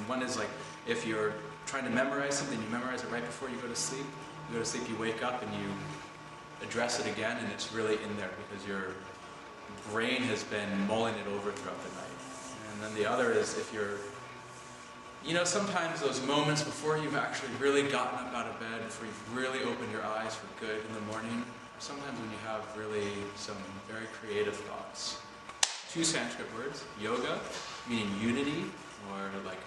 One is like, if you're trying to memorize something, you memorize it right before you go to sleep. You go to sleep, you wake up, and you address it again, and it's really in there because your brain has been mulling it over throughout the night. And then the other is if you're, sometimes those moments before you've actually really gotten up out of bed, before you've really opened your eyes for good in the morning, or sometimes when you have really some very creative thoughts. 2 Sanskrit words, yoga, meaning unity, or like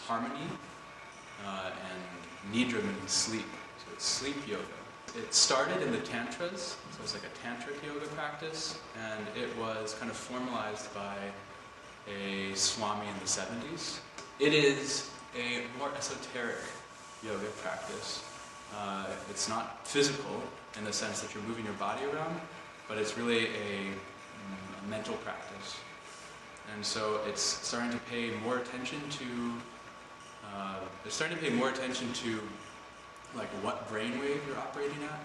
harmony, and Nidra meaning sleep. So it's sleep yoga. It started in the Tantras, so it's like a tantric yoga practice, and it was kind of formalized by a Swami in the 70s. It is a more esoteric yoga practice. It's not physical in the sense that you're moving your body around, but it's really a mental practice. And so it's starting to pay more attention to like what brainwave you're operating at,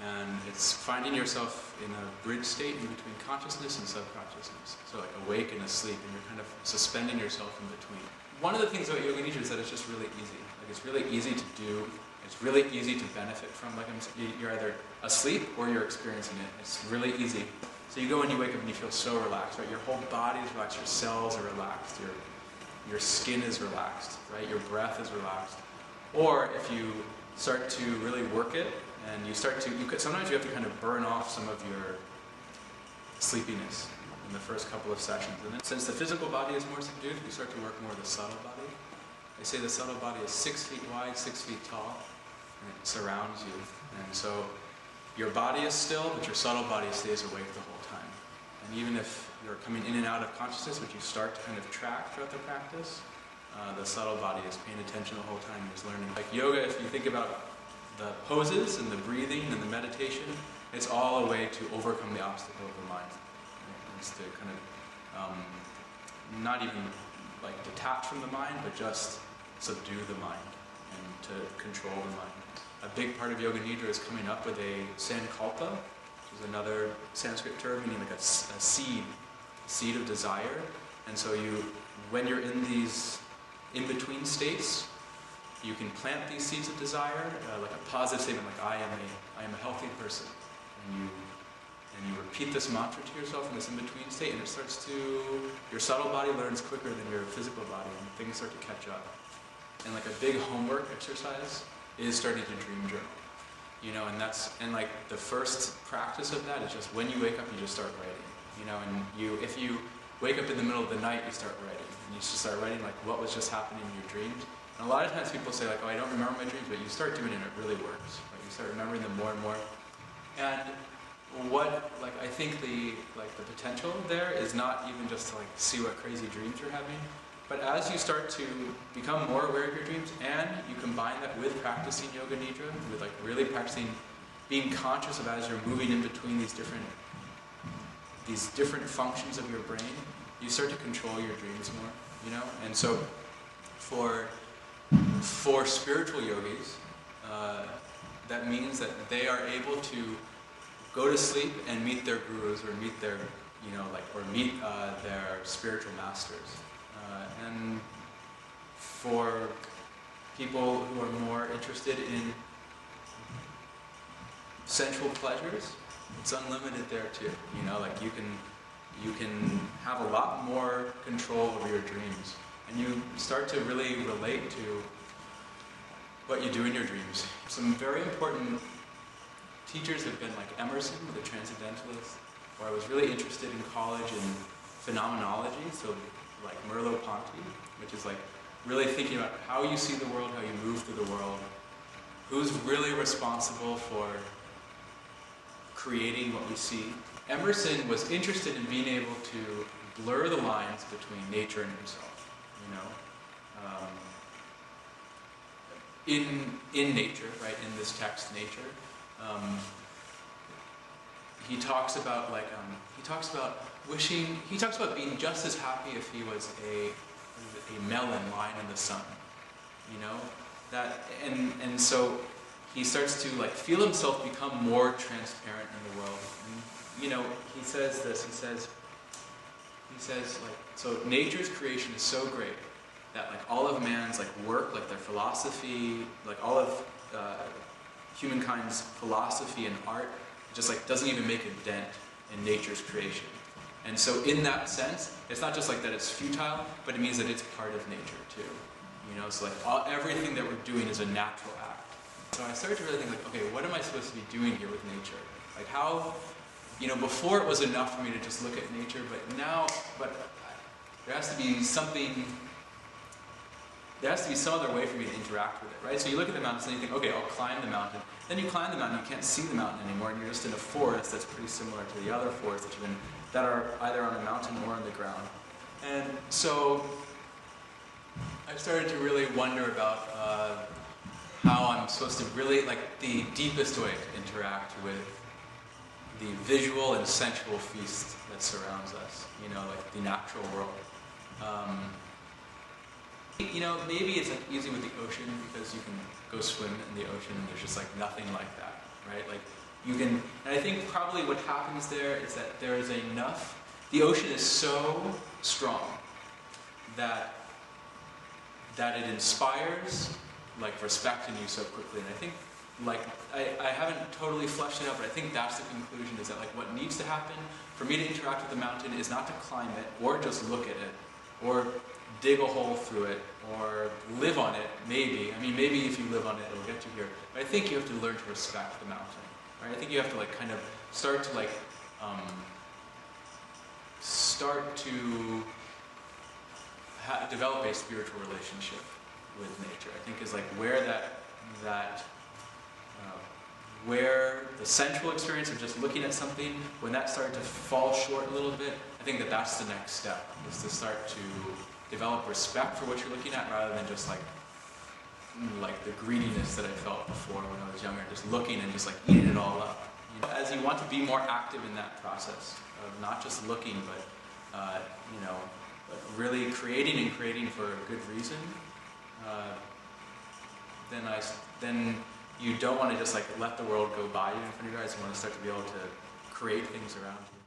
and it's finding yourself in a bridge state in between consciousness and subconsciousness. So like awake and asleep, and you're kind of suspending yourself in between. One of the things about Yoga Nidra is that it's just really easy. Like it's really easy to do. It's really easy to benefit from. Like you're either asleep or you're experiencing it. It's really easy. So you go and you wake up and you feel so relaxed, right? Your whole body is relaxed. Your cells are relaxed. Your skin is relaxed, right? Your breath is relaxed. Or if you start to really work it, and sometimes you have to kind of burn off some of your sleepiness in the first couple of sessions. And then, since the physical body is more subdued, you start to work more the subtle body. They say the subtle body is 6 feet wide, 6 feet tall, and it surrounds you. And so your body is still, but your subtle body stays awake the whole time. And even if you're coming in and out of consciousness, which you start to kind of track throughout the practice, the subtle body is paying attention the whole time, is learning. Like yoga, if you think about the poses and the breathing and the meditation, it's all a way to overcome the obstacle of the mind. Right? It's to kind of not even like detach from the mind, but just subdue the mind and to control the mind. A big part of Yoga Nidra is coming up with a sankalpa, which is another Sanskrit term meaning like a seed of desire. And so when you're in these in-between states, you can plant these seeds of desire, like a positive statement, like I am a healthy person, and you repeat this mantra to yourself in this in-between state, and it starts to, your subtle body learns quicker than your physical body, and things start to catch up. And like a big homework exercise is starting to dream journal, and like the first practice of that is just when you wake up, you just start writing, and if you wake up in the middle of the night, you start writing. And you just start writing like what was just happening in your dreams. And a lot of times people say like, oh, I don't remember my dreams, but you start doing it and it really works. Right? You start remembering them more and more. And I think the potential there is not even just to like see what crazy dreams you're having, but as you start to become more aware of your dreams and you combine that with practicing Yoga Nidra, with like really practicing being conscious of as you're moving in between these different functions of your brain, you start to control your dreams more, And so for spiritual yogis, that means that they are able to go to sleep and meet their gurus or meet their, their spiritual masters. And for people who are more interested in sensual pleasures, it's unlimited there too. You can have a lot more control over your dreams, and you start to really relate to what you do in your dreams. Some very important teachers have been like Emerson, the Transcendentalist, or I was really interested in college in phenomenology, so like Merleau-Ponty, which is like really thinking about how you see the world, how you move through the world, who's really responsible for creating what we see. Emerson was interested in being able to blur the lines between nature and himself, in nature, right? In this text, nature, he talks about being just as happy if he was a melon lying in the sun, and so he starts to like feel himself become more transparent in the world. And, he says this, he says like, so nature's creation is so great that like all of humankind's like work, like their philosophy, like all of humankind's philosophy and art, just like doesn't even make a dent in nature's creation. And so in that sense, it's not just like that it's futile, but it means that it's part of nature too. You know, so like everything that we're doing is a natural act. So I started to really think like, okay, what am I supposed to be doing here with nature? Like how, you know, before it was enough for me to just look at nature, but now, there has to be something, there has to be some other way for me to interact with it, right? So you look at the mountains and you think, okay, I'll climb the mountain. Then you climb the mountain, you can't see the mountain anymore, and you're just in a forest that's pretty similar to the other forests that are either on a mountain or on the ground. And so I started to really wonder about how I'm supposed to really, like the deepest way to interact with the visual and sensual feast that surrounds us, you know, like the natural world. You know, maybe it's like easy with the ocean because you can go swim in the ocean and there's just like nothing like that, right? Like you can, and I think probably what happens there is that there is enough, the ocean is so strong that it inspires like respect in you so quickly. And I think like, I haven't totally fleshed it out, but I think that's the conclusion, is that like what needs to happen for me to interact with the mountain is not to climb it or just look at it or dig a hole through it or live on it, maybe. I mean, maybe if you live on it, it'll get you here. But I think you have to learn to respect the mountain, right? I think you have to like kind of start to like, develop a spiritual relationship with nature. I think is like where where the sensual experience of just looking at something, when that started to fall short a little bit, I think that that's the next step, is to start to develop respect for what you're looking at rather than just like the greediness that I felt before when I was younger, just looking and just like eating it all up. You know, as you want to be more active in that process of not just looking, but you know, but really creating for a good reason, then you don't want to just like let the world go by you in front of your eyes. You want to start to be able to create things around you.